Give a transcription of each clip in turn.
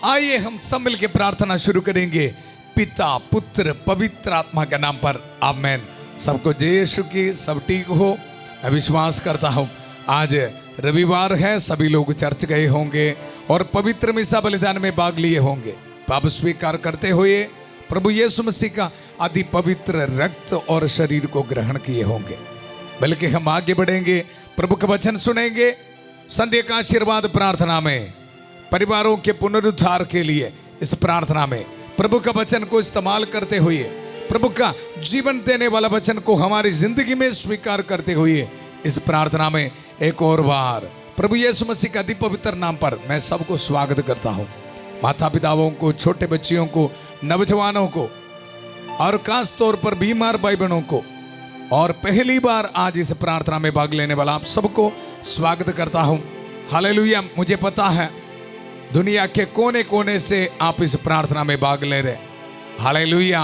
आइए हम सब मिलकर प्रार्थना शुरू करेंगे पिता पुत्र पवित्र आत्मा के नाम पर, आमेन। सबको जय यीशु की, सब ठीक हो। मैं विश्वास करता हूँ आज रविवार है, सभी लोग चर्च गए होंगे और पवित्र मिसा बलिदान में भाग लिए होंगे। पाप स्वीकार करते हुए प्रभु यीशु मसीह का अति पवित्र रक्त और शरीर को ग्रहण किए होंगे। बल्कि हम आगे बढ़ेंगे, प्रभु का वचन सुनेंगे। संध्या का आशीर्वाद प्रार्थना में परिवारों के पुनरुद्धार के लिए इस प्रार्थना में प्रभु का वचन को इस्तेमाल करते हुए, प्रभु का जीवन देने वाला वचन को हमारी जिंदगी में स्वीकार करते हुए इस प्रार्थना में एक और बार प्रभु यीशु मसीह का अति पवित्र नाम पर मैं सबको स्वागत करता हूँ। माता पिताओं को, छोटे बच्चियों को, नौजवानों को और खास तौर पर बीमार भाई बहनों को और पहली बार आज इस प्रार्थना में भाग लेने वाला आप सबको स्वागत करता हूँ। हालेलुया। मुझे पता है दुनिया के कोने कोने से आप इस प्रार्थना में भाग ले रहे। हालेलुया।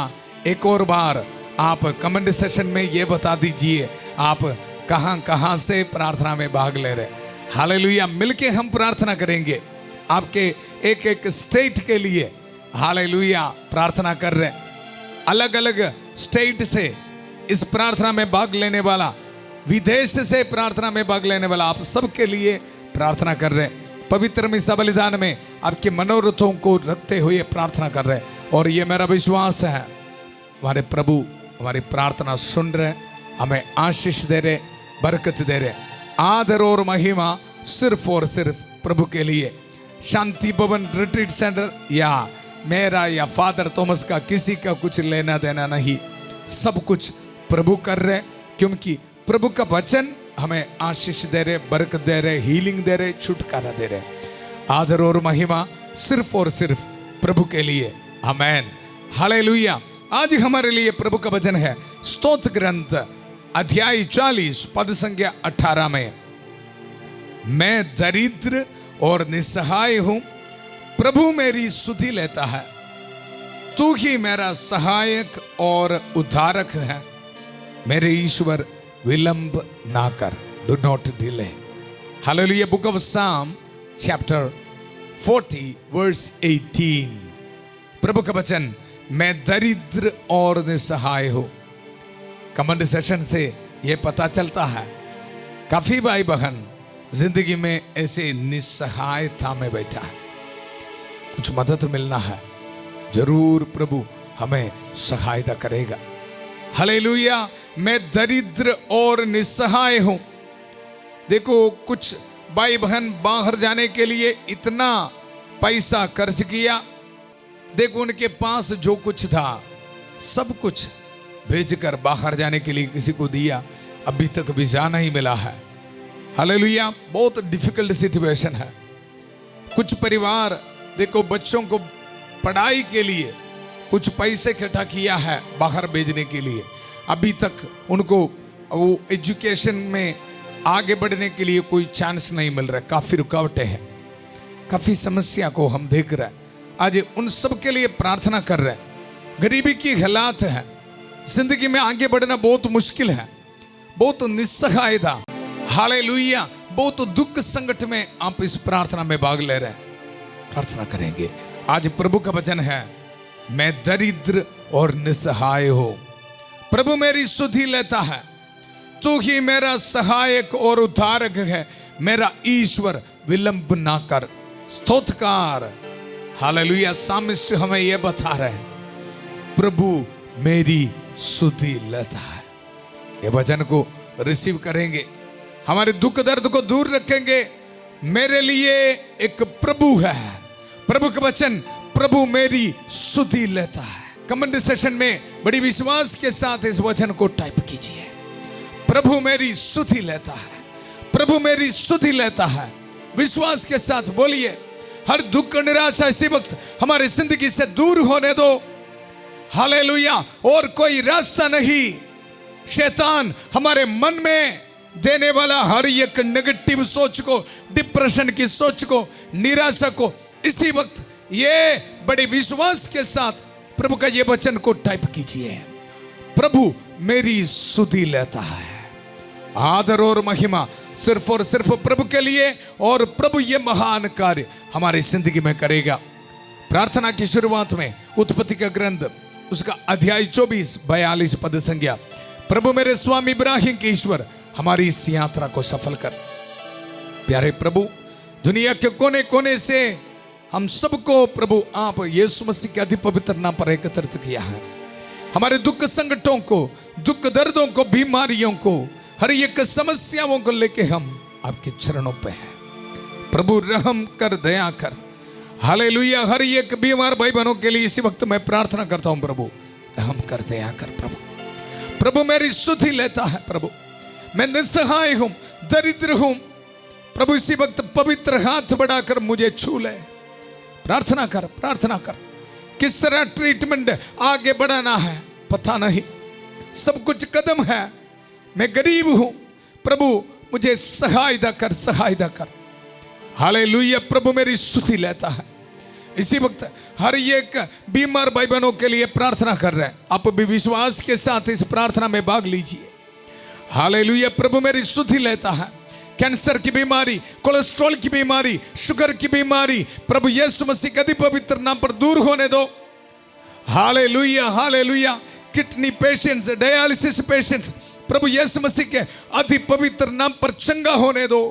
एक और बार आप कमेंट सेशन में ये बता दीजिए आप कहाँ कहाँ से प्रार्थना में भाग ले रहे। हालेलुया। मिलके हम प्रार्थना करेंगे आपके एक एक स्टेट के लिए। हालेलुया। प्रार्थना कर रहे अलग अलग स्टेट से इस प्रार्थना में भाग लेने वाला, विदेश से प्रार्थना में भाग लेने वाला आप सबके लिए प्रार्थना कर रहे। पवित्र मिसा बलिदान में आपके मनोरथों को रखते हुए प्रार्थना कर रहे। और ये मेरा विश्वास है हमारे प्रभु हमारी प्रार्थना सुन रहे, हमें आशीष दे रहे, बरकत दे रहे। आदर और महिमा सिर्फ और सिर्फ प्रभु के लिए। शांति भवन रिट्रीट सेंटर या मेरा या फादर थॉमस का किसी का कुछ लेना देना नहीं, सब कुछ प्रभु कर रहे, क्योंकि प्रभु का वचन हमें आशीष दे रहे, बरकत दे रहे, हीलिंग दे रहे, छुटकारा दे रहे। आदर और महिमा सिर्फ और सिर्फ प्रभु के लिए, आमेन। हालेलुया। आज हमारे लिए प्रभु का वचन है स्तोत्र ग्रंथ अध्याय 40 पद संख्या 18 में, मैं दरिद्र और निस्सहाय हूं, प्रभु मेरी सुधि लेता है, तू ही मेरा सहायक और उद्धारक है, मेरे ईश्वर विलंब ना कर, do not delay. Hallelujah. Book of साम चैप्टर 40 वर्स 18। प्रभु का वचन, मैं दरिद्र और निस्सहाय हूं। कमेंट सेशन से यह पता चलता है काफी भाई बहन जिंदगी में ऐसे निस्सहायता में बैठा है, कुछ मदद मिलना है, जरूर प्रभु हमें सहायता करेगा। हालेलुया। मैं दरिद्र और निस्सहाय हूं। देखो कुछ भाई बहन बाहर जाने के लिए इतना पैसा खर्च किया, देखो उनके पास जो कुछ था सब कुछ भेजकर बाहर जाने के लिए किसी को दिया, अभी तक वीजा नहीं मिला है। हालेलुया। बहुत डिफिकल्ट सिचुएशन है। कुछ परिवार देखो बच्चों को पढ़ाई के लिए कुछ पैसे इकट्ठा किया है बाहर भेजने के लिए, अभी तक उनको वो एजुकेशन में आगे बढ़ने के लिए कोई चांस नहीं मिल रहा। काफी रुकावटें हैं, काफी समस्या को हम देख रहे हैं। आज उन सब के लिए प्रार्थना कर रहे हैं। गरीबी की हालात है, जिंदगी में आगे बढ़ना बहुत मुश्किल है, बहुत निस्सहायता। हालेलुया। बहुत दुख संकट में आप इस प्रार्थना में भाग ले रहे हैं। प्रार्थना करेंगे। आज प्रभु का वचन है, मैं दरिद्र और निस्सहाय हूं, प्रभु मेरी सुधि लेता है, तू ही मेरा सहायक और उद्धारक है, मेरा ईश्वर विलंब ना कर। स्तोत्रकार। हालेलुया। सामिस्ट हमें यह बता रहे हैं प्रभु मेरी सुधि लेता है। ये वचन को रिसीव करेंगे, हमारे दुख दर्द को दूर रखेंगे। मेरे लिए एक प्रभु है। प्रभु का वचन, प्रभु मेरी सुधि लेता है। कमेंट सेशन में बड़ी विश्वास के साथ इस वचन को टाइप कीजिए, प्रभु मेरी सुधि लेता है, प्रभु मेरी सुधि लेता है। विश्वास के साथ बोलिए। हर दुख निराशा इसी वक्त हमारी जिंदगी से दूर होने दो। हालेलुया। और कोई रास्ता नहीं। शैतान हमारे मन में देने वाला हर एक नेगेटिव सोच को, डिप्रेशन की सोच को, निराशा को इसी वक्त ये बड़े विश्वास के साथ प्रभु का ये वचन को टाइप कीजिए, प्रभु मेरी सुधि लेता है। आदर और महिमा सिर्फ और सिर्फ प्रभु के लिए, और प्रभु ये महान कार्य हमारी जिंदगी में करेगा। प्रार्थना की शुरुआत में उत्पत्ति का ग्रंथ उसका अध्याय 24-42 पद संज्ञा, प्रभु मेरे स्वामी इब्राहिम के ईश्वर हमारी इस यात्रा को सफल कर। प्यारे प्रभु, दुनिया के कोने कोने से हम सबको प्रभु आप यीशु मसीह के अति पवित्र नाम पर एकत्रित किया है। हमारे दुख संकटों को, दुख दर्दों को, बीमारियों को, हर एक समस्याओं को लेके हम आपके चरणों पे हैं। प्रभु रहम कर, दया कर। हालेलुया। हर एक बीमार भाई बहनों के लिए इसी वक्त मैं प्रार्थना करता हूं, प्रभु रहम कर, दया कर। प्रभु मेरी स्तुति लेता है। प्रभु मैं निसहाय हूं, दरिद्र हूं। प्रभु इसी वक्त पवित्र हाथ बढ़ाकर मुझे छू ले। प्रार्थना कर, प्रार्थना कर। किस तरह ट्रीटमेंट आगे बढ़ाना है पता नहीं, सब कुछ कदम है। मैं गरीब हूं, प्रभु मुझे सहायता कर, सहायता कर। हालेलुया। प्रभु मेरी स्तुति लेता है। इसी वक्त हर एक बीमार भाई बहनों के लिए प्रार्थना कर रहे हैं। आप भी विश्वास के साथ इस प्रार्थना में भाग लीजिए। हालेलुया। प्रभु मेरी स्तुति लेता है। कैंसर की बीमारी, कोलेस्ट्रॉल की बीमारी, शुगर की बीमारी, प्रभु यीशु मसीह के अति पवित्र नाम पर दूर होने दो। Hallelujah, hallelujah. Kidney patients, dialysis patients, प्रभु यीशु मसीह के अति पवित्र नाम पर चंगा होने दो।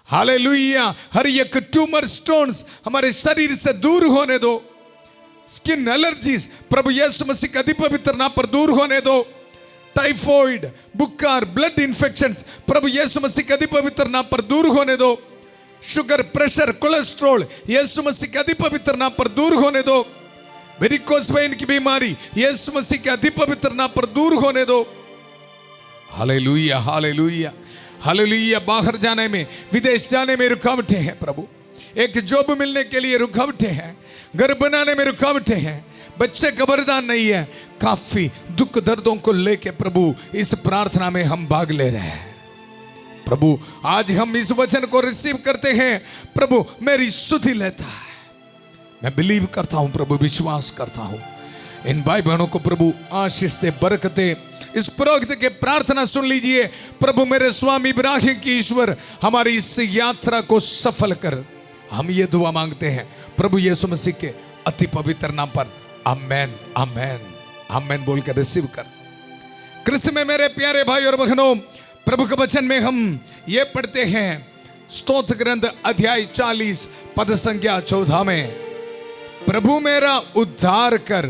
हालेलुया। हर एक ट्यूमर स्टोन्स हमारे शरीर से दूर होने दो। स्किन एलर्जीज प्रभु यीशु मसीह के अति पवित्र नाम पर दूर होने दो। टाइफॉइड, बुखार, ब्लड इन्फेक्शंस प्रभु यीशु मसीह के अति पवित्र नाम पर दूर होने दो। शुगर, प्रेशर, कोलेस्ट्रॉल यीशु मसीह के अति पवित्र नाम पर दूर होने दो। वेरिकोस वेन की बीमारी यीशु मसीह के अति पवित्र नाम पर दूर होने दो। Hallelujah, hallelujah, hallelujah. बाहर जाने में, विदेश जाने में रुकावटें हैं प्रभु। एक जॉब मिलने के लिए रुकावटें हैं, घर बनाने में रुकावटें हैं, बच्चे का वरदान नहीं है। काफी दुख दर्दों को लेके प्रभु इस प्रार्थना में हम भाग ले रहे हैं। प्रभु आज हम इस वचन को रिसीव करते हैं। प्रभु मेरी स्तुति लेता है। मैं बिलीव करता हूं प्रभु, विश्वास करता हूं। इन भाई बहनों को प्रभु आशीष दे, बरकत दे। इस पुरोहित के प्रार्थना सुन लीजिए। प्रभु मेरे स्वामी इब्राहिम की ईश्वर हमारी इस यात्रा को सफल कर। हम ये दुआ मांगते हैं प्रभु यीशु मसीह के अति पवित्र नाम पर। आमेन, आमेन, आमेन बोल कर रिसीव कर। कृष्ण में मेरे प्यारे भाई और बहनों, प्रभु के वचन में हम ये पढ़ते हैं, स्तोत्र ग्रंथ अध्याय 40 पद संख्या 14 में, प्रभु मेरा उद्धार कर,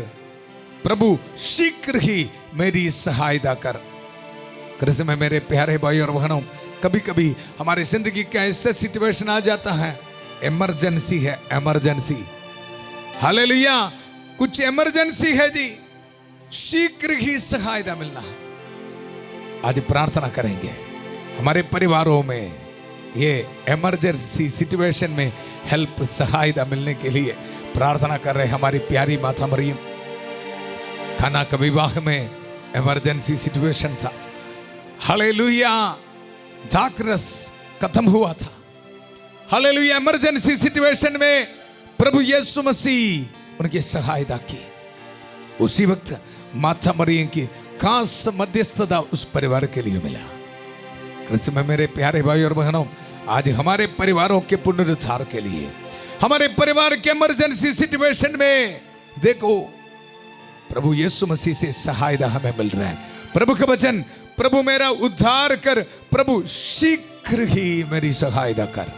प्रभु शीघ्र ही मेरी सहायता कर। कृष्ण में मेरे प्यारे भाई और बहनों, कभी कभी हमारी जिंदगी का ऐसा सिचुएशन आ जाता है, इमरजेंसी है, इमरजेंसी। हालेलुया। कुछ इमरजेंसी है जी, शीघ्र ही सहायता मिलना है। आज प्रार्थना करेंगे हमारे परिवारों में ये इमरजेंसी सिचुएशन में हेल्प, सहायता मिलने के लिए प्रार्थना कर रहे हमारी प्यारी माता मरियम। खाना का विवाह में इमरजेंसी सिचुएशन था। हालेलुया। जाकरस खत्म हुआ था। हालेलुया। इमरजेंसी सिचुएशन में प्रभु यीशु मसीह उनकी सहायता की। उसी वक्त माता मरियम की खास मध्यस्थता उस परिवार के लिए मिला। कृष्ण में मेरे प्यारे भाई और बहनों, आज हमारे परिवारों के पुनरुद्धार के लिए, हमारे परिवार के इमरजेंसी सिचुएशन में देखो प्रभु यीशु मसीह से सहायता हमें मिल रहा है। प्रभु का वचन, प्रभु मेरा उद्धार कर, प्रभु शीघ्र ही मेरी सहायता कर।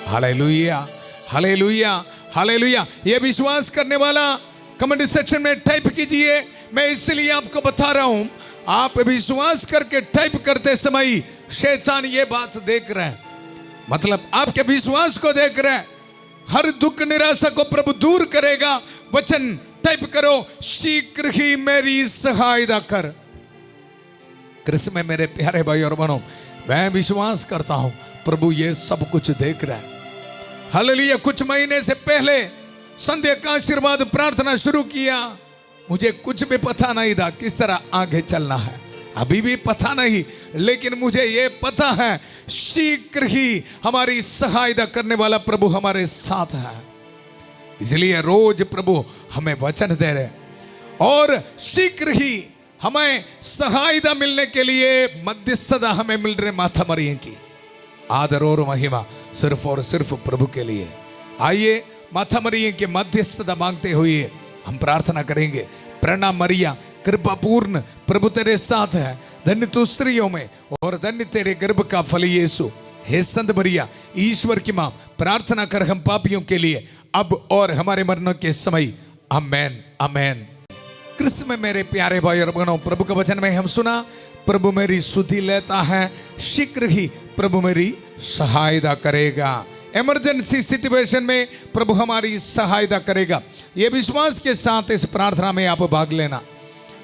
Hallelujah, hallelujah, hallelujah. ये विश्वास करने वाला कमेंट सेक्शन में टाइप कीजिए। मैं इसलिए आपको बता रहा हूं, आप विश्वास करके टाइप करते समय शैतान ये बात देख रहे हैं, मतलब आपके विश्वास को देख रहे हैं। हर दुख निराशा को प्रभु दूर करेगा। वचन टाइप करो, शीघ्र ही मेरी सहायता कर। कृष्ण में मेरे प्यारे भाई और बहनों, मैं विश्वास करता हूं प्रभु ये सब कुछ देख रहा है। हालेलुया। कुछ महीने से पहले संध्या का आशीर्वाद प्रार्थना शुरू किया। मुझे कुछ भी पता नहीं था किस तरह आगे चलना है, अभी भी पता नहीं, लेकिन मुझे ये पता है शीघ्र ही हमारी सहायता करने वाला प्रभु हमारे साथ है। इसलिए रोज प्रभु हमें वचन दे रहे और शीघ्र ही हमें सहायता मिलने के लिए मध्यस्थता हमें मिल रहे माता मरियम की। आदर और महिमा सिर्फ और सिर्फ प्रभु के लिए। आइए माता मरियम के मध्यस्थता मांगते हुए हम प्रार्थना करेंगे। प्रणाम मरिया, कृपा पूर्ण, प्रभु तेरे साथ है, धन्य तू स्त्रियों में और धन्य तेरे गर्भ का फल यीशु। हे संत मरिया, ईश्वर की मां, प्रार्थना कर हम पापियों के लिए अब और हमारे मरने के समय। आमेन आमेन। कृष्ण में मेरे प्यारे भाई और बहनों, प्रभु का वचन में हम सुना, प्रभु मेरी सुधि लेता है, शीघ्र ही प्रभु मेरी सहायता करेगा। इमरजेंसी सिचुएशन में प्रभु हमारी सहायता करेगा। ये विश्वास के साथ इस प्रार्थना में आप भाग लेना।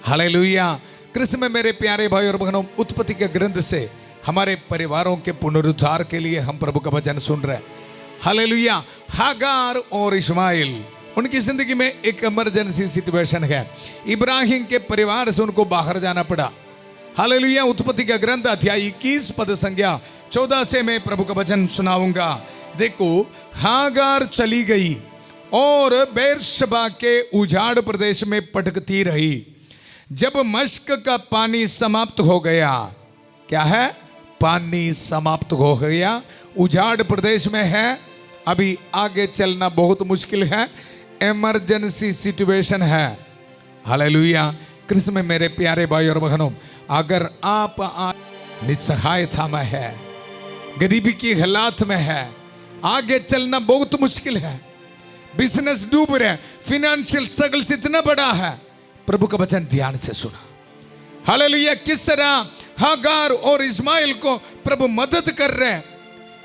हालेलुया। कृष्ण में मेरे प्यारे भाई और बहनों, उत्पत्ति के ग्रंथ से हमारे परिवारों के पुनरुद्धार के लिए हम प्रभु का वचन सुन रहे हैं। हालेलुया। हागार और इस्माइल, उनकी जिंदगी में एक इमरजेंसी सिचुएशन है। इब्राहिम के परिवार से उनको बाहर जाना पड़ा। हालेलुया। उत्पत्ति का ग्रंथ अध्याय 21 पद संख्या 14 से मैं प्रभु का वचन सुनाऊंगा। देखो, हागार चली गई और बेरशबा के उजाड़ प्रदेश में भटकती रही। जब मश्क का पानी समाप्त हो गया, क्या है? पानी समाप्त हो गया, उजाड़ प्रदेश में है, अभी आगे चलना बहुत मुश्किल है, इमरजेंसी सिचुएशन है। हालेलुया। कृष्ण में मेरे प्यारे भाई और बहनों, अगर आप निस्सहायता में है, गरीबी की हालात में है, आगे चलना बहुत मुश्किल है, बिजनेस डूब रहे, फाइनेंशियल स्ट्रगल्स इतना बड़ा है, प्रभु का वचन ध्यान से सुना। हालेलुया। किस तरह हागार और इस्माइल को प्रभु मदद कर रहे हैं।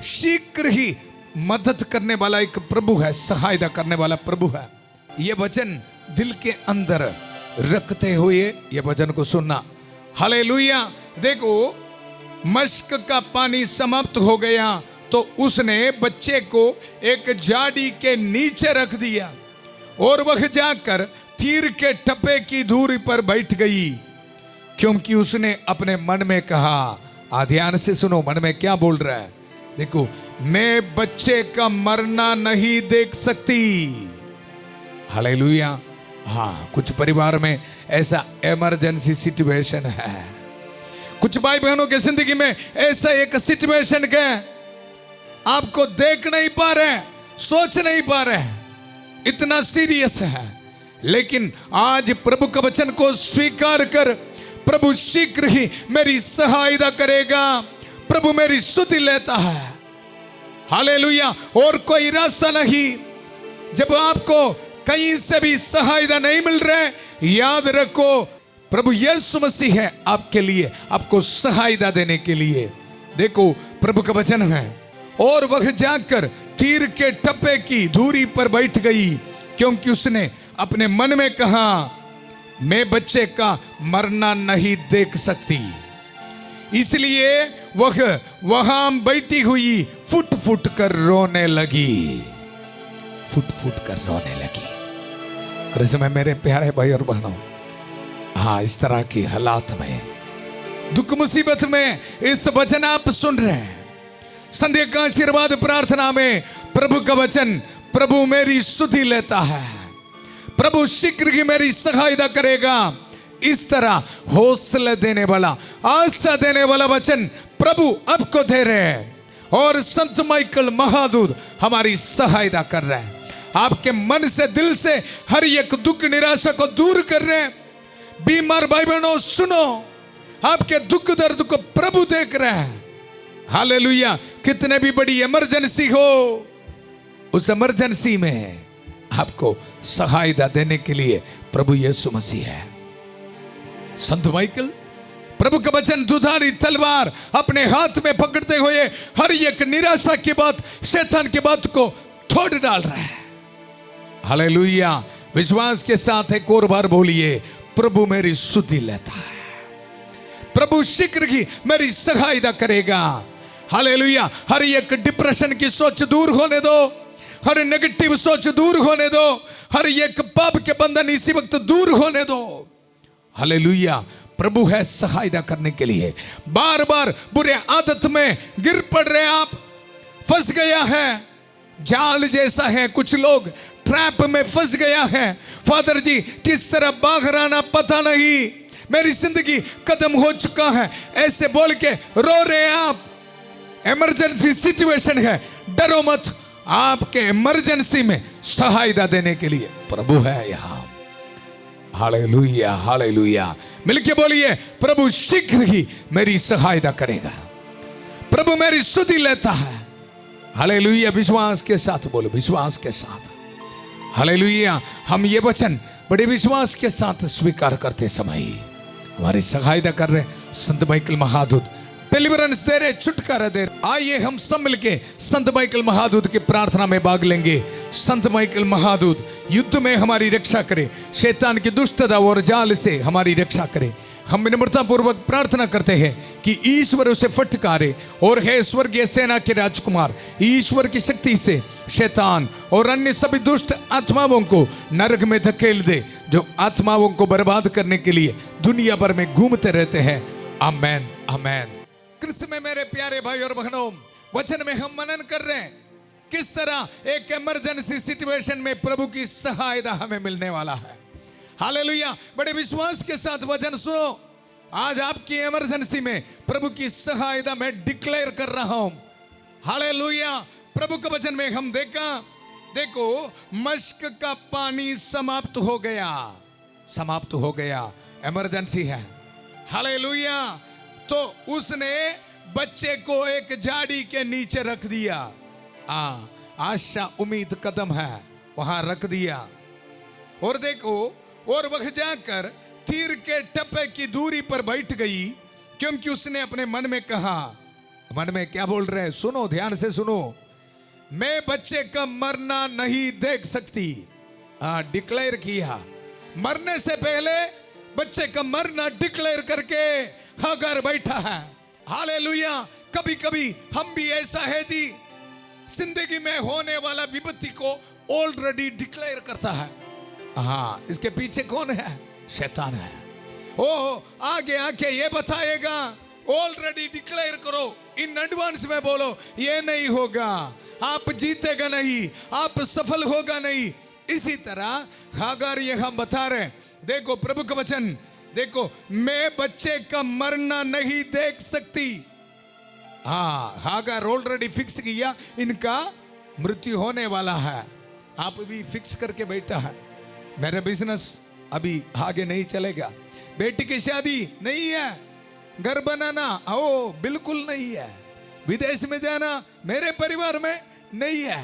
शीघ्र ही मदद करने वाला एक प्रभु है, सहायता करने वाला प्रभु है। ये वचन दिल के अंदर रखते हुए ये वचन को सुनना। हालेलुया। देखो, मश्क का पानी समाप्त हो गया तो उसने बच्चे को एक झाड़ी के नीचे रख दिया और वह जाकर तीर के टप्पे की दूरी पर बैठ गई, क्योंकि उसने अपने मन में कहा, ध्यान से सुनो, मन में क्या बोल रहा है। देखो, मैं बच्चे का मरना नहीं देख सकती। हालेलुया। हाँ, कुछ परिवार में ऐसा इमरजेंसी सिचुएशन है। कुछ भाई बहनों के जिंदगी में ऐसा एक सिचुएशन है, आपको देख नहीं पा रहे, सोच नहीं पा रहे, इतना सीरियस है। लेकिन आज प्रभु का वचन को स्वीकार कर, प्रभु शीघ्र ही मेरी सहायता करेगा, प्रभु मेरी स्तुति लेता है। हालेलुया। और कोई रास्ता नहीं। जब आपको कहीं से भी सहायता नहीं मिल रहा, याद रखो, प्रभु यीशु मसीह है आपके लिए, आपको सहायता देने के लिए। देखो, प्रभु का वचन है, और वह जाकर तीर के टप्पे की दूरी पर बैठ गई, क्योंकि उसने अपने मन में कहा, मैं बच्चे का मरना नहीं देख सकती। इसलिए वह वहां बैठी हुई फुट फुट कर रोने लगी, फुट फुट कर रोने लगी। कृष्ण में मेरे प्यारे भाई और बहनों, हाँ, इस तरह की हालात में, दुख मुसीबत में इस वचन आप सुन रहे हैं। संध्या का आशीर्वाद प्रार्थना में प्रभु का वचन, प्रभु मेरी स्तुति लेता है, प्रभु शीघ्र ही मेरी सहायता करेगा। इस तरह हौसला देने वाला, आशा देने वाला वचन प्रभु आपको दे रहे हैं, और संत माइकल महादूत हमारी सहायता कर रहे हैं। आपके मन से, दिल से हर एक दुख निराशा को दूर कर रहे हैं। बीमार भाई बहनों सुनो, आपके दुख दर्द को प्रभु देख रहे हैं। हालेलुया। कितने भी बड़ी इमरजेंसी हो, उस इमरजेंसी में आपको सहायता देने के लिए प्रभु यीशु मसीह है। संत माइकल प्रभु का वचन दुधारी तलवार अपने हाथ में पकड़ते हुए हर एक निराशा की बात, शैतान की बात को तोड़ डाल रहा है। हालेलुया। विश्वास के साथ एक और बार बोलिए, प्रभु मेरी स्तुति लेता है, प्रभु शीघ्र ही मेरी सहायता करेगा। हालेलुया। हर एक डिप्रेशन की सोच दूर होने दो, हर नेगेटिव सोच दूर होने दो, हर एक पाप के बंधन इसी वक्त दूर होने दो। हालेलुया। प्रभु है सहायता करने के लिए। बार बार बुरे आदत में गिर पड़ रहे, आप फंस गया है, जाल जैसा है, कुछ लोग ट्रैप में फंस गया है। फादर जी, किस तरह बाहर आना पता नहीं, मेरी जिंदगी खत्म हो चुका है, ऐसे बोल के रो रहे आप। इमरजेंसी सिचुएशन है, डरो मत, आपके इमरजेंसी में सहायता देने के लिए प्रभु है यहाँ। Hallelujah, hallelujah. मिलके बोलिए, प्रभु शीघ्र ही मेरी सहायता करेगा, प्रभु मेरी स्तुति लेता है। हालेलुया। विश्वास के साथ बोलो, विश्वास के साथ। हालेलुया। हम ये वचन बड़े विश्वास के साथ स्वीकार करते समय हमारी सहायता कर रहे संत माइकल महादूत, डिलीवरेंस दे रहे, छुटकारा दे रहे। आइए हम सब मिलके संत माइकल महादूत की प्रार्थना में भाग लेंगे। संत माइकल महादूत युद्ध में हमारी रक्षा करे, शैतान की दुष्टता और जाल से हमारी रक्षा करे। हम विनम्रता पूर्वक प्रार्थना करते हैं कि ईश्वर उसे फटकारे और हे स्वर्गीय सेना के राजकुमार, ईश्वर की शक्ति से शैतान और अन्य सभी दुष्ट आत्माओं को नरक में धकेल दे, जो आत्माओं को बर्बाद करने के लिए दुनिया भर में घूमते रहते हैं। आमेन, आमेन। कृष्ण में मेरे प्यारे भाई और बहनों, वचन में हम मनन कर रहे हैं किस तरह एक इमरजेंसी सिचुएशन में प्रभु की सहायता हमें मिलने वाला है। हालेलुया। बड़े विश्वास के साथ वचन सुनो। आज आपकी इमरजेंसी में प्रभु की सहायता मैं डिक्लेयर कर रहा हूं। हालेलुया। प्रभु के वचन में हम देखो मश्क का पानी समाप्त हो गया, समाप्त हो गया, इमरजेंसी है। हालेलुया। तो उसने बच्चे को एक झाड़ी के नीचे रख दिया। आशा उम्मीद कदम है, वहां रख दिया। और देखो, और वह जाकर तीर के टप्पे की दूरी पर बैठ गई, क्योंकि उसने अपने मन में कहा, मन में क्या बोल रहे हैं, सुनो, ध्यान से सुनो, मैं बच्चे का मरना नहीं देख सकती। डिक्लेयर किया, मरने से पहले बच्चे का मरना डिक्लेयर करके हागर बैठा है। हालेलुया। कभी कभी हम भी ऐसा है जी, जिंदगी में होने वाला विपत्ति को ऑलरेडी डिक्लेयर करता है। हाँ, इसके पीछे कौन है? शैतान है। ओ आगे आके ये बताएगा, ऑलरेडी डिक्लेयर करो, इन एडवांस में बोलो, ये नहीं होगा, आप जीतेगा नहीं, आप सफल होगा नहीं। इसी तरह हागार ये हम बता रहे, देखो प्रभु का वचन, देखो, मैं बच्चे का मरना नहीं देख सकती। हाँ, हागार ऑलरेडी फिक्स किया, इनका मृत्यु होने वाला है। आप भी फिक्स करके बैठा है, मेरा बिजनेस अभी आगे नहीं चलेगा, बेटी की शादी नहीं है, घर बनाना ओ बिल्कुल नहीं है, विदेश में जाना मेरे परिवार में नहीं है,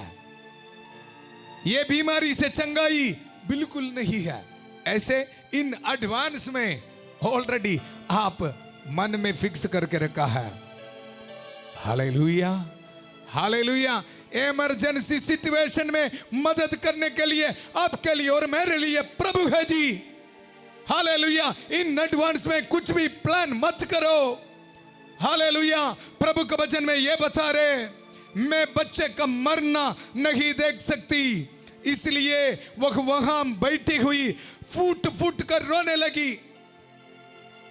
ये बीमारी से चंगाई बिल्कुल नहीं है। ऐसे इन एडवांस में ऑलरेडी आप मन में फिक्स करके रखा है। Hallelujah, hallelujah. इमरजेंसी सिचुएशन में मदद करने के लिए आपके लिए और मेरे लिए प्रभु है जी। हालेलुया। इन एडवांस में कुछ भी प्लान मत करो। हालेलुया। प्रभु के वचन में ये बता रहे, मैं बच्चे का मरना नहीं देख सकती, इसलिए वह वहां बैठी हुई फूट फूट कर रोने लगी।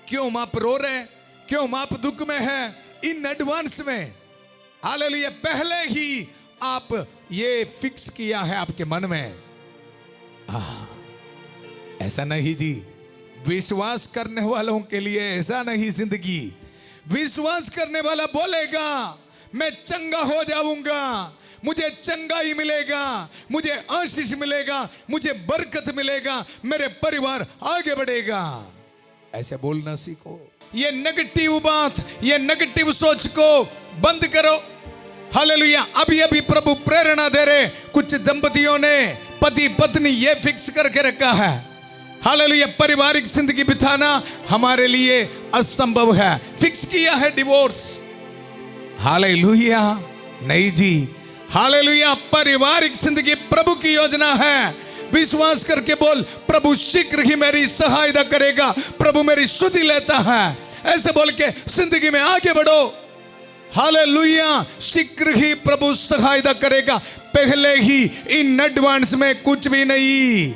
क्यों आप रो रहे हैं? क्यों आप दुख में हैं? इन एडवांस में, हालेलुया, पहले ही आप ये फिक्स किया है आपके मन में। ऐसा नहीं जी, विश्वास करने वालों के लिए ऐसा नहीं जिंदगी। विश्वास करने वाला बोलेगा, मैं चंगा हो जाऊंगा, मुझे चंगाई मिलेगा, मुझे आशीष मिलेगा, मुझे बरकत मिलेगा, मेरे परिवार आगे बढ़ेगा। ऐसे बोलना सीखो। ये नेगेटिव बात, ये नेगेटिव सोच को बंद करो। हालेलुया। अभी अभी प्रभु प्रेरणा दे रहे, कुछ दंपतियों ने, पति पत्नी ये फिक्स करके रखा है, हालेलुया, पारिवारिक जिंदगी बिताना हमारे लिए असंभव है, फिक्स किया है डिवोर्स। हालेलुया। नहीं जी, हालेलुया, पारिवारिक जिंदगी प्रभु की योजना है। विश्वास करके बोल, प्रभु शीघ्र ही मेरी सहायता करेगा, प्रभु मेरी स्तुति लेता है। ऐसे बोल के जिंदगी में आगे बढ़ो। हालेलुया। शीघ्र ही प्रभु सहायता करेगा, पहले ही इन एडवांस में कुछ भी नहीं।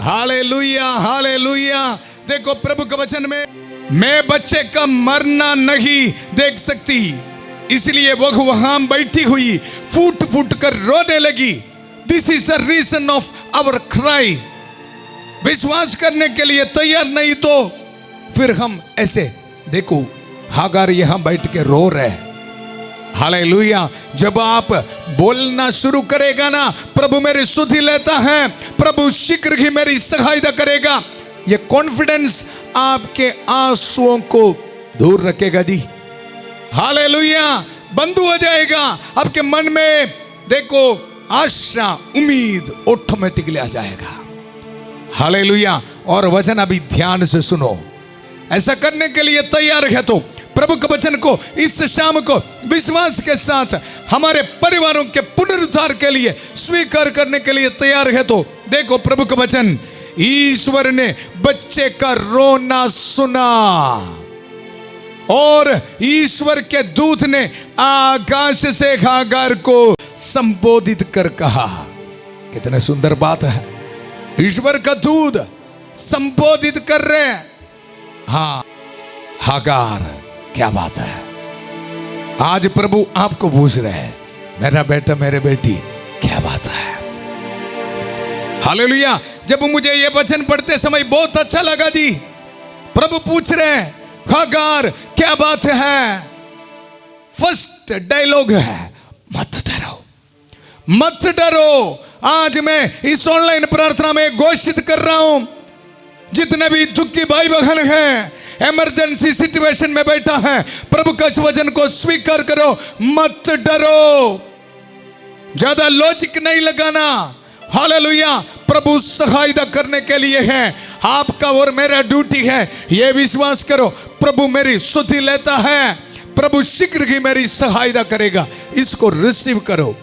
Hallelujah, hallelujah. देखो प्रभु के वचन में, मैं बच्चे का मरना नहीं देख सकती, इसलिए वह वहां बैठी हुई फूट फूट कर रोने लगी। This is the reason of our cry. विश्वास करने के लिए तैयार नहीं तो फिर हम ऐसे, देखो हागार यहां बैठ के रो रहे हैं। हालेलुया। जब आप बोलना शुरू करेगा ना, प्रभु मेरी सुधि लेता है, प्रभु शीघ्र ही मेरी सहायता करेगा, ये कॉन्फिडेंस आपके आंसुओं को दूर रखेगा जी। हालेलुया, बंद हो जाएगा आपके मन में। देखो आशा, उम्मीद ऑटोमेटिकली आ जाएगा। हालेलुया। और वचन अभी ध्यान से सुनो। ऐसा करने के लिए तैयार है तो प्रभु के वचन को इस शाम को विश्वास के साथ हमारे परिवारों के पुनरुद्धार के लिए स्वीकार करने के लिए तैयार है तो देखो प्रभु का वचन, ईश्वर ने बच्चे का रोना सुना और ईश्वर के दूत ने आकाश से हागार को संबोधित कर कहा। कितने सुंदर बात है, ईश्वर का दूत संबोधित कर रहे हैं। हाँ हागार, क्या बात है। आज प्रभु आपको पूछ रहे हैं, मेरा बेटा मेरे बेटी, क्या बात है। हालेलुया। जब मुझे ये वचन पढ़ते समय बहुत अच्छा लगा जी। प्रभु पूछ रहे हैं, हागार क्या बात है। फर्स्ट डायलॉग है, मत डरो, मत डरो। आज मैं इस ऑनलाइन प्रार्थना में घोषित कर रहा हूं, जितने भी दुखी भाई बहन हैं, इमरजेंसी सिचुएशन में बैठा है, प्रभु का इस वचन को स्वीकार करो, मत डरो। ज्यादा लॉजिक नहीं लगाना। हालेलुया। प्रभु सहायता करने के लिए है। आपका और मेरा ड्यूटी है यह विश्वास करो, प्रभु मेरी सुधि लेता है, प्रभु शीघ्र ही मेरी सहायता करेगा। इसको रिसीव करो।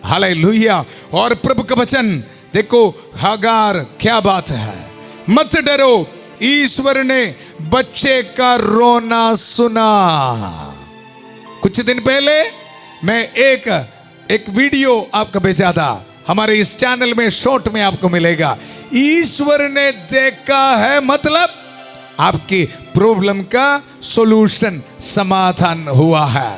हालेलुया। और प्रभु का वचन देखो, हागार क्या बात है, मत डरो, ईश्वर ने बच्चे का रोना सुना। कुछ दिन पहले मैं एक वीडियो आपको भेजा था, हमारे इस चैनल में शॉर्ट में आपको मिलेगा। ईश्वर ने देखा है मतलब आपकी प्रॉब्लम का सॉल्यूशन, समाधान हुआ है।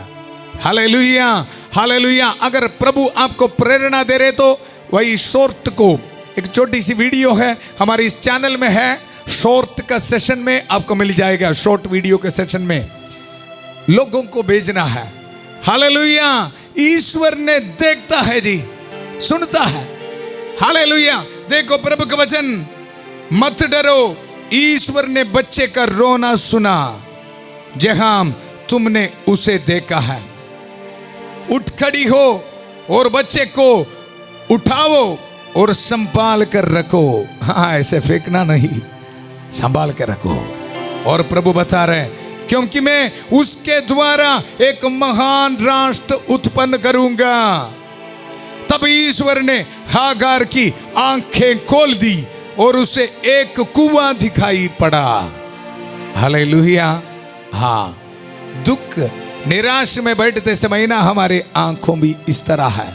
Hallelujah, hallelujah. अगर प्रभु आपको प्रेरणा दे रहे तो वही शॉर्ट को, एक छोटी सी वीडियो है हमारे इस चैनल में है, शॉर्ट का सेशन में आपको मिल जाएगा। शॉर्ट वीडियो के सेशन में लोगों को भेजना है। हालेलुया। ईश्वर ने देखता है जी, सुनता है। हालेलुया। देखो प्रभु का वचन, मत डरो, ईश्वर ने बच्चे का रोना सुना, जहां तुमने उसे देखा है। उठ खड़ी हो और बच्चे को उठाओ और संभाल कर रखो। हाँ, ऐसे फेंकना नहीं, संभाल कर रखो। और प्रभु बता रहे हैं, क्योंकि मैं उसके द्वारा एक महान राष्ट्र उत्पन्न करूंगा। तब ईश्वर ने हागार की आंखें खोल दी और उसे एक कुआं दिखाई पड़ा। हालेलुया। हाँ, दुख निराश में बैठते समय ना हमारे आंखों भी इस तरह है,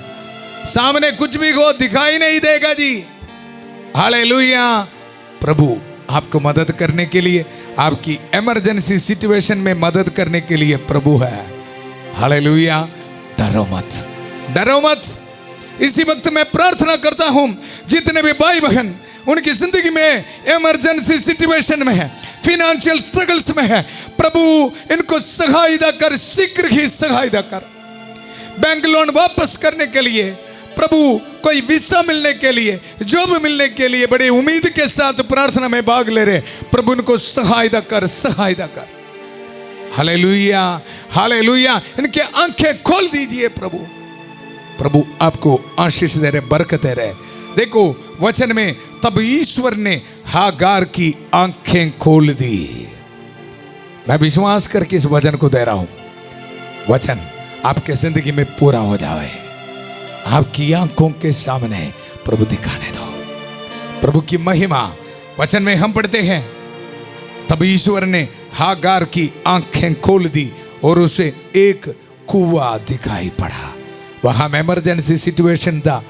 सामने कुछ भी हो दिखाई नहीं देगा जी। हालेलुया। प्रभु आपको मदद करने के लिए, आपकी इमरजेंसी सिचुएशन में मदद करने के लिए प्रभु है। हालेलुया। डरो मत, डरो मत। इसी वक्त मैं प्रार्थना करता हूं, जितने भी भाई बहन उनकी जिंदगी में इमरजेंसी सिचुएशन में है, फिनेंशियल स्ट्रगल्स में है, प्रभु इनको सहायता कर, शीघ्र ही सहायता कर। बैंक लोन वापस करने के लिए, प्रभु कोई वीसा मिलने के लिए, जॉब मिलने के लिए बड़ी उम्मीद के साथ प्रार्थना में भाग ले रहे, प्रभु उनको सहायता कर, सहायता कर। Hallelujah, hallelujah. इनके आंखें खोल दीजिए प्रभु। प्रभु आपको आशीष दे रहे, बरकत दे रहे। देखो वचन में, तब ईश्वर ने हागार की आंखें खोल दी। मैं विश्वास करके इस वचन को दे रहा हूं, वचन आपके जिंदगी में पूरा हो जाए। आपकी आंखों के सामने प्रभु दिखाने दो प्रभु की महिमा। वचन में हम पढ़ते हैं, तब ईश्वर ने हागार की आंखें खोल दी और उसे एक कुआं दिखाई पड़ा। वहां इमरजेंसी सिचुएशन था,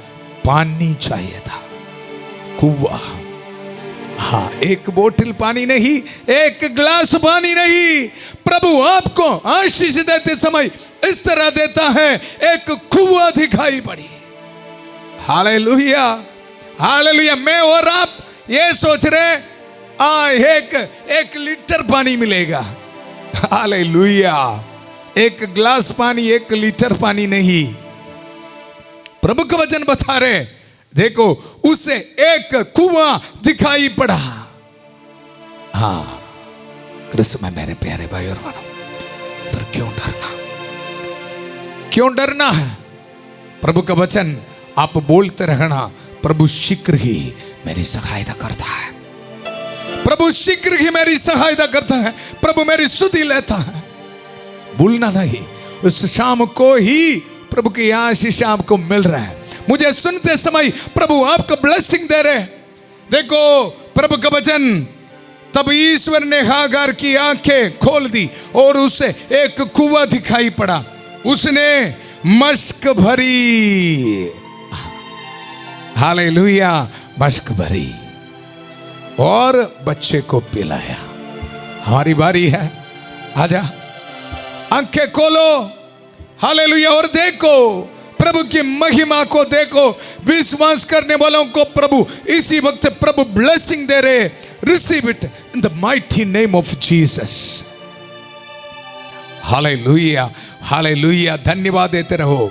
पानी चाहिए था, कुआं। हाँ, एक बोतल पानी नहीं, एक गिलास पानी नहीं, प्रभु आपको आशीष देते समय इस तरह देता है, एक कुआं दिखाई पड़ी। Hallelujah, hallelujah. मैं और आप ये सोच रहे एक लीटर पानी मिलेगा। हालेलुया। एक गिलास पानी, एक लीटर पानी नहीं। प्रभु का वचन बता रहे, देखो उसे एक कुआं दिखाई पड़ा। हाँ कृष्ण में मेरे प्यारे भाई और बहनों, फिर क्यों डरना, क्यों डरना है? प्रभु का वचन आप बोलते रहना, प्रभु शीघ्र ही मेरी सहायता करता है, प्रभु शीघ्र ही मेरी सहायता करता है, प्रभु मेरी सुधि लेता है। भूलना नहीं, उस शाम को ही प्रभु की आशीष आपको मिल रहा है। मुझे सुनते समय प्रभु आपको ब्लेसिंग दे रहे। देखो प्रभु का वचन, तब ईश्वर ने हागार की आंखें खोल दी और उसे एक कुआं दिखाई पड़ा। उसने मश्क भरी, हालेलुया, मश्क भरी और बच्चे को पिलाया। हमारी बारी है, आजा, आंखें खोलो, हालेलुया, और देखो प्रभु की महिमा को देखो। विश्वास करने वालों को प्रभु इसी वक्त प्रभु ब्लेसिंग दे रहे। Receive it in the mighty name of Jesus. Hallelujah, hallelujah, धन्यवाद देते रहो।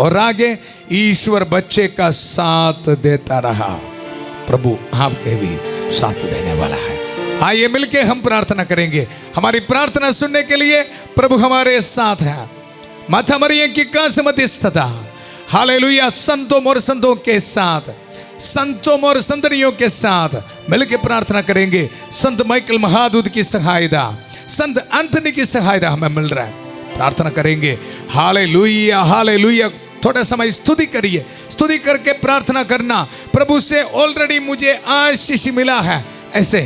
और आगे ईश्वर बच्चे का साथ देता रहा। प्रभु आपके भी साथ देने वाला है। आइए मिलके हम प्रार्थना करेंगे। हमारी प्रार्थना सुनने के लिए प्रभु हमारे साथ है। माता मरियम की कास मध्यस्थता, हालेलुया, संतों और संतों के साथ, संतों और संतनियों के साथ मिलके प्रार्थना करेंगे। संत माइकल महादूत की सहायता, संत एंथनी की सहायता हमें मिल रहा है। प्रार्थना करेंगे। Hallelujah, hallelujah. थोड़ा समय स्तुति करिए, स्तुति करके प्रार्थना करना। प्रभु से ऑलरेडी मुझे आशीष मिला है, ऐसे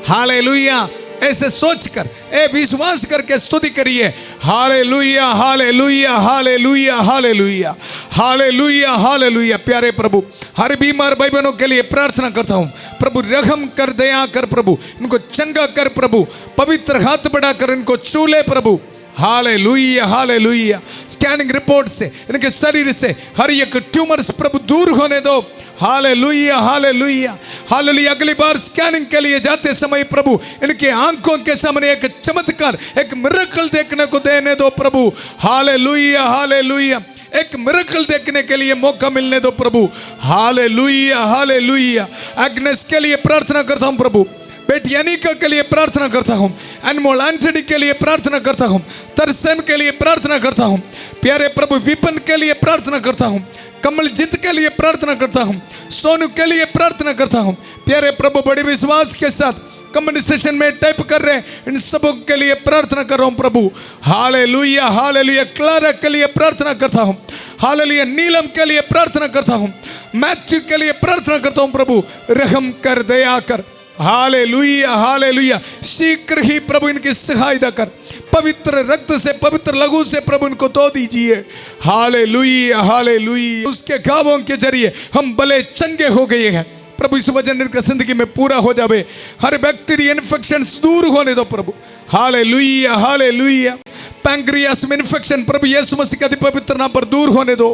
हालेलुया, ऐसे सोचकर, विश्वास करके स्तुति करिए। Hallelujah, hallelujah, hallelujah, hallelujah, hallelujah, hallelujah. प्यारे प्रभु, हर बीमार भाई बहनों के लिए प्रार्थना करता हूँ। प्रभु रहम कर, दया कर, प्रभु इनको चंगा कर, प्रभु पवित्र हाथ बढ़ाकर इनको छू ले प्रभु। Hallelujah, hallelujah. स्कैनिंग रिपोर्ट से, इनके शरीर से हर एक ट्यूमर्स प्रभु दूर होने दो। Hallelujah, hallelujah, hallelujah. अगली बार स्कैनिंग के लिए जाते समय प्रभु इनके आंखों के सामने एक चमत्कार, एक मिरेकल देखने को देने दो प्रभु। Hallelujah, hallelujah. एक मिरेकल देखने के लिए मौका मिलने दो प्रभु। Hallelujah, hallelujah. एग्नेस के लिए प्रार्थना करता हूं प्रभु। बेटी अनिका के लिए प्रार्थना करता हूं। अनमोल एंथनी के लिए प्रार्थना करता हूं। तरसेम के लिए प्रार्थना करता हूं। प्यारे प्रभु विपिन के लिए प्रार्थना करता हूं। कमलजीत के लिए प्रार्थना करता हूं। सोनू के लिए प्रार्थना करता हूं। प्यारे प्रभु बड़े विश्वास के साथ कमेंट सेक्शन में टाइप कर रहे हैं, इन सबों के लिए प्रार्थना कर रहा हूं प्रभु। Hallelujah, hallelujah. क्लारा के लिए प्रार्थना करता हूं। हालेलुया। नीलम के लिए प्रार्थना करता हूं। मैथ्यू के लिए प्रार्थना करता हूं प्रभु, रहम कर, दया कर। Hallelujah, hallelujah. शीघ्र ही प्रभु इनकी सहायता कर। पवित्र रक्त से, पवित्र लहू से प्रभु इनको धो दीजिए। Hallelujah, hallelujah. उसके घावों के जरिए हम भले चंगे हो गए हैं प्रभु। इस वजन इनकी जिंदगी में पूरा हो जावे। हर बैक्टीरिया इन्फेक्शन दूर होने दो प्रभु। Hallelujah, hallelujah. पैंक्रियास में इन्फेक्शन प्रभु यीशु मसीह के पवित्र नाम पर दूर होने दो।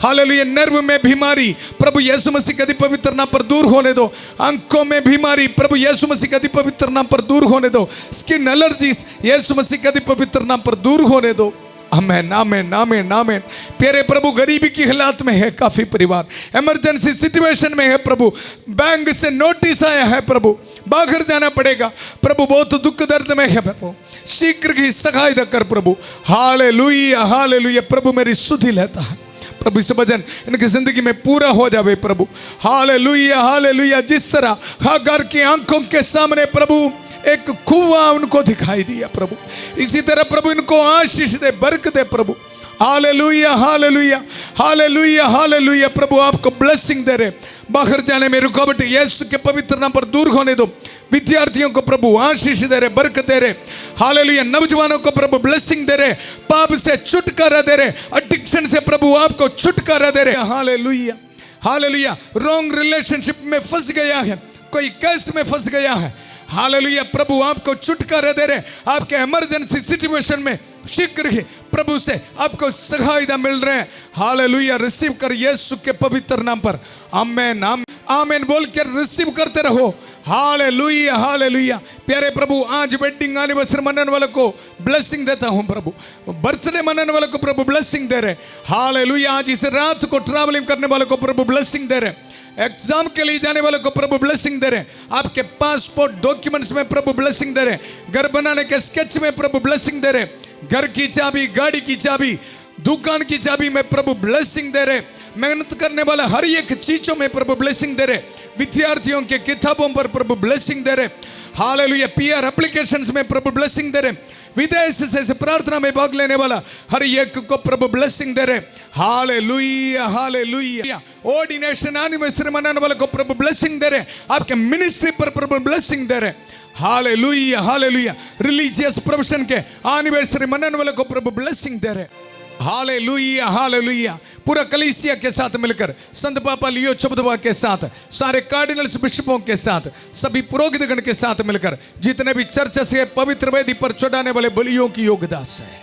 हालेलुया। नर्व में बीमारी प्रभु यीशु मसीह के पवित्र नाम पर दूर होने दो। आंखों में बीमारी प्रभु यीशु मसीह के पवित्र नाम पर दूर होने दो। स्किन एलर्जीज यीशु मसीह के पवित्र नाम पर दूर होने दो। आमेन, आमेन, आमेन, आमेन। प्यारे प्रभु गरीबी की हालात में है काफी परिवार, इमरजेंसी सिचुएशन में है प्रभु। बैंक से नोटिस आया है प्रभु, बाहर जाना पड़ेगा प्रभु, बहुत दुख दर्द में है प्रभु। शीघ्र ही सहायता कर प्रभु। Hallelujah, hallelujah. प्रभु मेरी सुधि लेता है प्रभु। इस वजन इनकी जिंदगी में पूरा हो जावे प्रभु। Hallelujah, hallelujah. जिस तरह हागार की आंखों के सामने प्रभु एक कुआं उनको दिखाई दिया प्रभु, इसी तरह प्रभु इनको आशीष दे, बरकत दे प्रभु। Hallelujah, hallelujah, hallelujah, hallelujah. प्रभु आपको ब्लेसिंग दे रहे। बाहर जाने में रुकावट यीशु के पवित्र नाम पर दूर होने दो। विद्यार्थियों को प्रभु आशीष दे रहे, बरकत दे रहे। हालेलुया। नौजवानों को प्रभु ब्लेसिंग दे रहे, पाप से छुटकारा दे रहे, एडिक्शन से प्रभु आपको छुटकारा दे रहे। Hallelujah, hallelujah. रॉन्ग रिलेशनशिप में फंस गया है, कोई केस में फंस गया है, हालेलुया। प्रभु आपको छुटकारा दे रहे। आपके इमरजेंसी सिचुएशन में शीघ्र ही प्रभु से आपको सहायता मिल रहे हैं। हालेलुया। रिसीव कर यीशु के पवित्र नाम पर। आमेन, आमेन, आमेन बोल कर रिसीव करते रहो। Hallelujah hallelujah. प्यारे प्रभु, आज वेडिंग एनिवर्सरी मनाने वालों को ब्लेसिंग देता हूं प्रभु, बर्थडे मनाने वालों को प्रभु ब्लेसिंग दे रहे। हालेलुया। आज इस रात को ट्रैवलिंग करने वालों को प्रभु ब्लेसिंग दे रहे, एग्जाम के लिए जाने वालों को प्रभु ब्लेसिंग दे रहे, आपके पासपोर्ट डॉक्यूमेंट्स में प्रभु ब्लेसिंग दे रहे, घर बनाने के स्केच में प्रभु ब्लेसिंग दे रहे, घर की चाबी, गाड़ी की चाबी, दुकान की चाबी में प्रभु ब्लेसिंग दे रहे, मेहनत करने वाला हर एक चीजों में प्रभु ब्लेसिंग दे रहे, विद्यार्थियों के किताबों पर प्रभु ब्लेसिंग दे रहे। हालेलुया। पीआर एप्लीकेशंस में प्रभु ब्लेसिंग दे रहे, विदेश से प्रार्थना में भाग लेने वाला हर एक को प्रभु ब्लेसिंग दे रहे। Hallelujah hallelujah. ऑर्डिनेशन एनिवर्सरी मनाने वाले को प्रभु ब्लेसिंग दे रहे, आपके मिनिस्ट्री पर प्रभु ब्लेसिंग दे रहे। Hallelujah hallelujah. रिलीजियस प्रोफेशन के एनिवर्सरी मनाने वाले को प्रभु ब्लेसिंग दे रहे। Hallelujah hallelujah. पूरा कलीसिया के साथ मिलकर, संत पापा लियो चुबदवा के साथ, सारे कार्डिनल्स बिशपों के साथ, सभी पुरोहितगण के साथ मिलकर, जितने भी चर्च से पवित्र वेदी पर चढ़ाने वाले बलियों की योगदास है।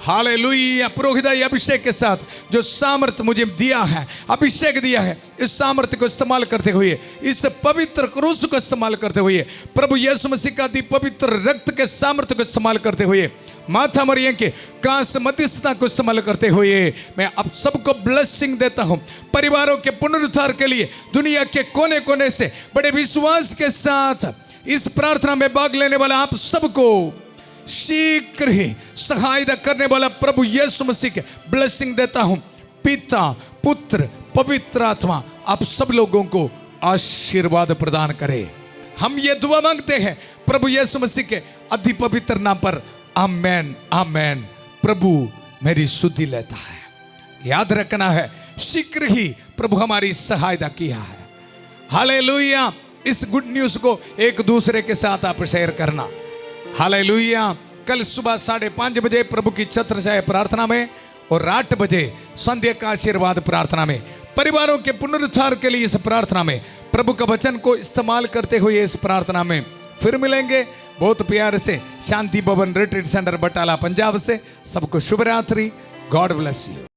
हालेलुया। पुरोहिताई अभिषेक के साथ जो सामर्थ्य मुझे दिया है, अभिषेक दिया है, इस सामर्थ्य को इस्तेमाल करते हुए, इस पवित्र क्रूस को इस्तेमाल करते हुए, प्रभु यीशु मसीह का दी पवित्र रक्त के सामर्थ्य को इस्तेमाल करते हुए, माता मरियम के कांस मध्यस्थता को इस्तेमाल करते हुए, मैं आप सबको ब्लेसिंग देता हूं। परिवारों के पुनरुद्धार के लिए दुनिया के कोने कोने से बड़े विश्वास के साथ इस प्रार्थना में भाग लेने वाला आप सबको शीघ्र ही सहायता करने वाला प्रभु यीशु मसीह के ब्लेसिंग देता हूं। पिता, पुत्र, पवित्र आत्मा आप सब लोगों को आशीर्वाद प्रदान करे। हम ये दुआ मांगते हैं प्रभु यीशु मसीह के अति पवित्र नाम पर। आमेन आमेन। प्रभु मेरी सुधि लेता है, याद रखना है शीघ्र ही प्रभु हमारी सहायता किया है। हालेलुया। इस गुड न्यूज़ को एक दूसरे के साथ आप शेयर करना। हालेलुया। कल सुबह 5:30 बजे प्रभु की छत्र छाया प्रार्थना में और 8 बजे संध्या का आशीर्वाद प्रार्थना में, परिवारों के पुनरुद्धार के लिए इस प्रार्थना में, प्रभु का वचन को इस्तेमाल करते हुए इस प्रार्थना में फिर मिलेंगे। बहुत प्यार से शांति भवन रिट्रीट सेंटर बटाला पंजाब से सबको शुभ रात्रि। God bless you.